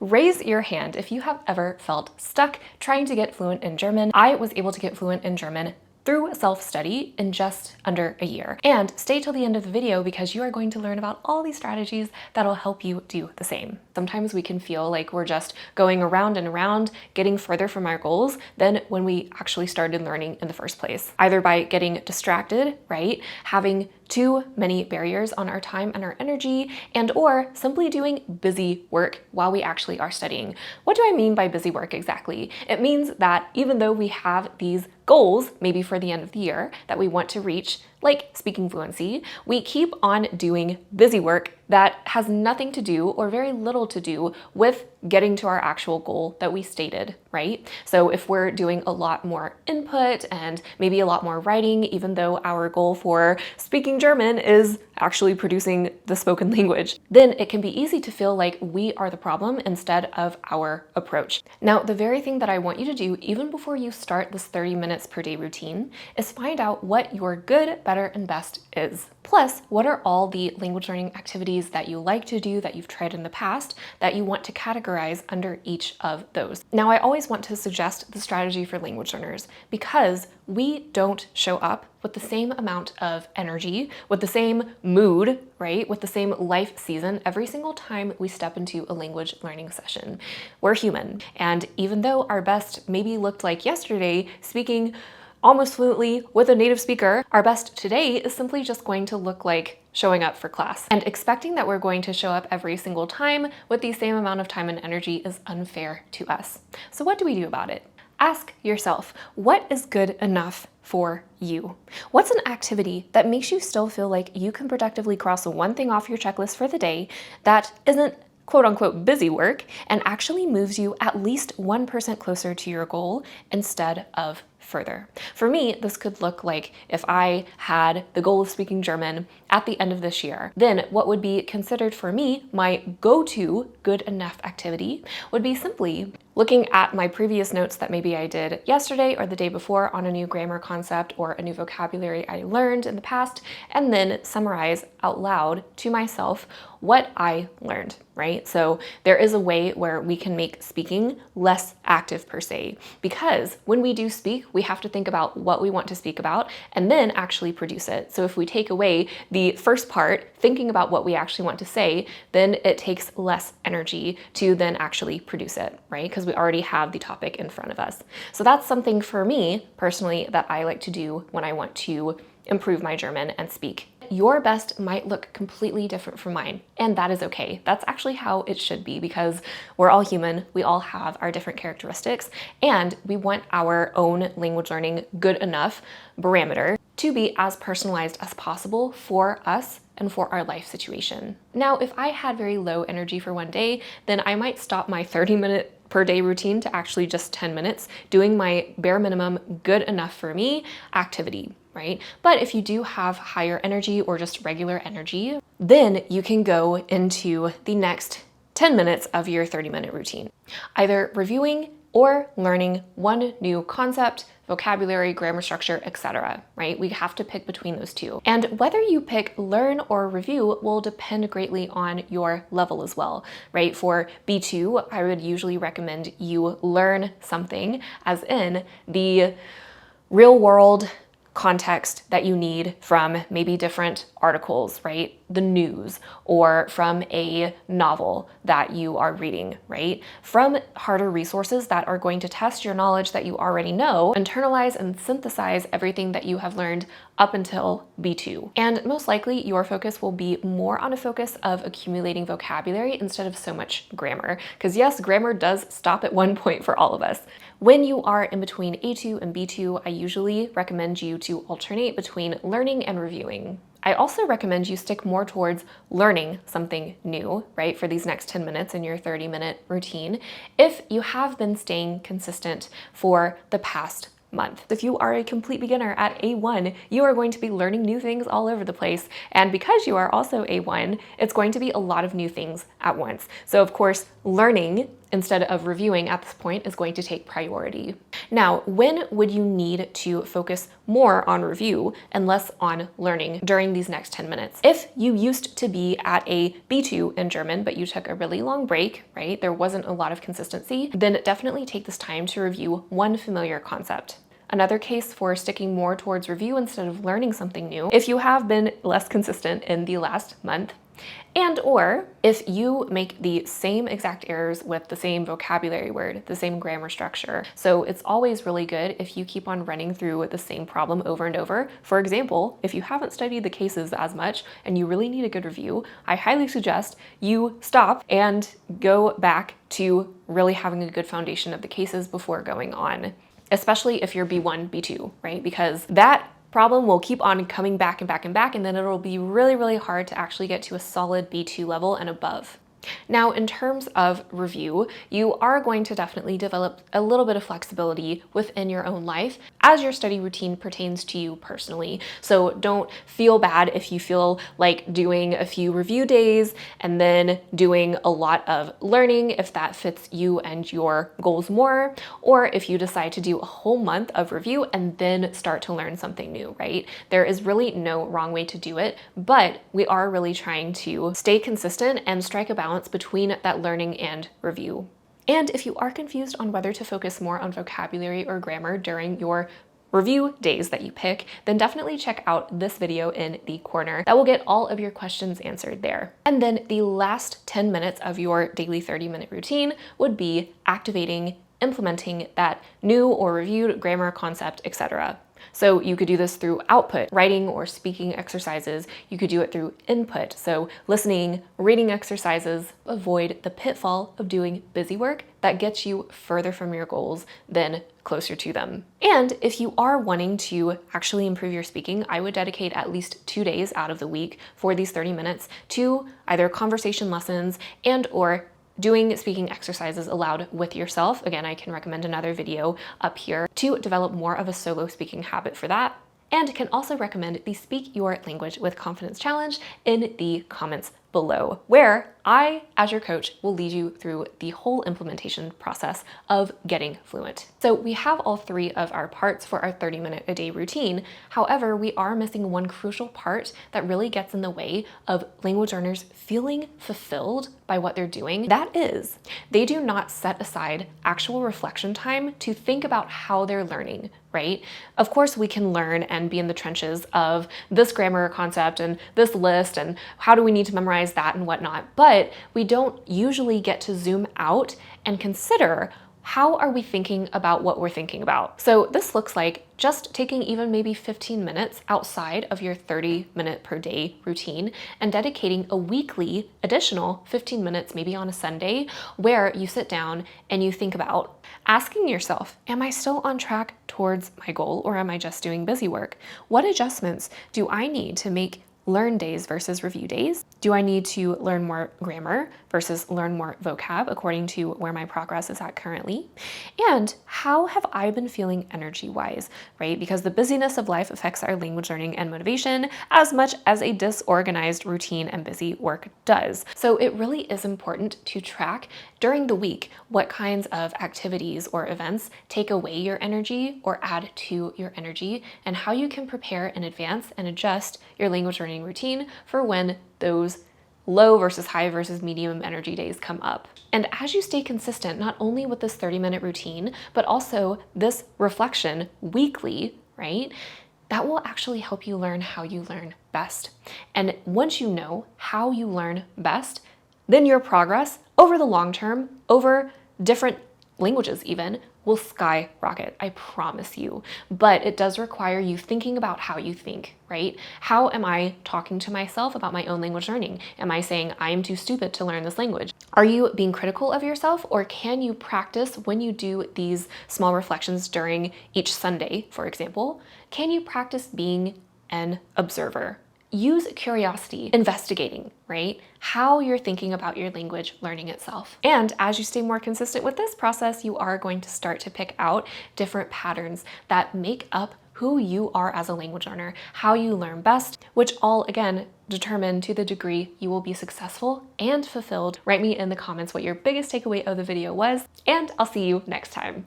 Raise your hand if you have ever felt stuck trying to get fluent in German. I was able to get fluent in German through self-study in just under a year. And stay till the end of the video because you are going to learn about all these strategies that'll help you do the same. Sometimes we can feel like we're just going around and around, getting further from our goals than when we actually started learning in the first place. Either by getting distracted, right? Having too many barriers on our time and our energy, and or simply doing busy work while we actually are studying. What do I mean by busy work exactly? It means that even though we have these goals, maybe for the end of the year, that we want to reach, like speaking fluency, we keep on doing busy work that has nothing to do or very little to do with getting to our actual goal that we stated, right? So if we're doing a lot more input and maybe a lot more writing, even though our goal for speaking German is actually producing the spoken language, then it can be easy to feel like we are the problem instead of our approach. Now, the very thing that I want you to do even before you start this 30 minutes per day routine is find out what your good, better, and best is. Plus, what are all the language learning activities that you like to do that you've tried in the past that you want to categorize under each of those. Now, I always want to suggest the strategy for language learners because we don't show up with the same amount of energy, with the same mood, right? With the same life season every single time we step into a language learning session. We're human. And even though our best maybe looked like yesterday, speaking almost fluently with a native speaker, our best today is simply just going to look like showing up for class. And expecting that we're going to show up every single time with the same amount of time and energy is unfair to us. So what do we do about it? Ask yourself, what is good enough for you? What's an activity that makes you still feel like you can productively cross one thing off your checklist for the day that isn't quote unquote busy work and actually moves you at least 1% closer to your goal instead of further? For me, this could look like if I had the goal of speaking German at the end of this year, then what would be considered for me my go-to good enough activity would be simply looking at my previous notes that maybe I did yesterday or the day before on a new grammar concept or a new vocabulary I learned in the past, and then summarize out loud to myself what I learned, right? So there is a way where we can make speaking less active per se, because when we do speak, we have to think about what we want to speak about and then actually produce it. So if we take away the first part, thinking about what we actually want to say, then it takes less energy to then actually produce it, right? Because we already have the topic in front of us. So that's something for me personally that I like to do when I want to improve my German and speak. Your best might look completely different from mine, and that is okay. That's actually how it should be because we're all human, we all have our different characteristics, and we want our own language learning good enough barometer to be as personalized as possible for us and for our life situation. Now, if I had very low energy for one day, then I might stop my 30-minute per day routine to actually just 10 minutes, doing my bare minimum good enough for me activity, right? But if you do have higher energy or just regular energy, then you can go into the next 10 minutes of your 30-minute routine, either reviewing or learning one new concept, vocabulary, grammar structure, etc., right? We have to pick between those two. And whether you pick learn or review will depend greatly on your level as well, right? For B2, I would usually recommend you learn something, as in the real world context that you need from maybe different articles, right? The news, or from a novel that you are reading, right? From harder resources that are going to test your knowledge that you already know, internalize and synthesize everything that you have learned up until B2. And most likely your focus will be more on a focus of accumulating vocabulary instead of so much grammar. Because yes, grammar does stop at one point for all of us. When you are in between A2 and B2, I usually recommend you to alternate between learning and reviewing. I also recommend you stick more towards learning something new, right, for these next 10 minutes in your 30-minute routine if you have been staying consistent for the past month. If you are a complete beginner at A1, you are going to be learning new things all over the place. And because you are also A1, it's going to be a lot of new things at once. So of course, learning instead of reviewing at this point is going to take priority. Now, when would you need to focus more on review and less on learning during these next 10 minutes? If you used to be at a B2 in German, but you took a really long break, right? There wasn't a lot of consistency, then definitely take this time to review one familiar concept. Another case for sticking more towards review instead of learning something new, if you have been less consistent in the last month, and or if you make the same exact errors with the same vocabulary word, the same grammar structure. So it's always really good if you keep on running through the same problem over and over. For example, if you haven't studied the cases as much and you really need a good review, I highly suggest you stop and go back to really having a good foundation of the cases before going on, especially if you're B1, B2, right? Because that problem will keep on coming back and back and back, and then it'll be really, really hard to actually get to a solid B2 level and above. Now, in terms of review, you are going to definitely develop a little bit of flexibility within your own life as your study routine pertains to you personally. So don't feel bad if you feel like doing a few review days and then doing a lot of learning if that fits you and your goals more, or if you decide to do a whole month of review and then start to learn something new, right? There is really no wrong way to do it, but we are really trying to stay consistent and strike a balance between that learning and review. And if you are confused on whether to focus more on vocabulary or grammar during your review days that you pick, then definitely check out this video in the corner. That will get all of your questions answered there. And then the last 10 minutes of your daily 30-minute routine would be activating, implementing that new or reviewed grammar concept, etc. So you could do this through output, writing or speaking exercises. You could do it through input, so listening, reading exercises. Avoid the pitfall of doing busy work that gets you further from your goals than closer to them. And if you are wanting to actually improve your speaking, I would dedicate at least 2 days out of the week for these 30 minutes to either conversation lessons and or doing speaking exercises aloud with yourself. Again, I can recommend another video up here to develop more of a solo speaking habit for that. And can also recommend the Speak Your Language with Confidence Challenge in the comments below, where I, as your coach, will lead you through the whole implementation process of getting fluent. So we have all three of our parts for our 30-minute-a-day routine. However, we are missing one crucial part that really gets in the way of language learners feeling fulfilled by what they're doing. That is, they do not set aside actual reflection time to think about how they're learning, right? Of course, we can learn and be in the trenches of this grammar concept and this list and how do we need to memorize that and whatnot, but we don't usually get to zoom out and consider how are we thinking about what we're thinking about. So this looks like just taking even maybe 15 minutes outside of your 30-minute per day routine and dedicating a weekly additional 15 minutes, maybe on a Sunday, where you sit down and you think about asking yourself, am I still on track towards my goal or am I just doing busy work? What adjustments do I need to make learn days versus review days? Do I need to learn more grammar versus learn more vocab according to where my progress is at currently? And how have I been feeling energy-wise, right? Because the busyness of life affects our language learning and motivation as much as a disorganized routine and busy work does. So it really is important to track during the week what kinds of activities or events take away your energy or add to your energy, and how you can prepare in advance and adjust your language learning routine for when those low versus high versus medium energy days come up. And as you stay consistent, not only with this 30-minute routine, but also this reflection weekly, right? That will actually help you learn how you learn best. And once you know how you learn best, then your progress over the long term, over different languages even, will skyrocket, I promise you. But it does require you thinking about how you think, right? How am I talking to myself about my own language learning? Am I saying I'm too stupid to learn this language? Are you being critical of yourself, or can you practice when you do these small reflections during each Sunday, for example? Can you practice being an observer? Use curiosity, investigating, right? How you're thinking about your language learning itself. And as you stay more consistent with this process, you are going to start to pick out different patterns that make up who you are as a language learner, how you learn best, which all, again, determine to the degree you will be successful and fulfilled. Write me in the comments what your biggest takeaway of the video was, and I'll see you next time.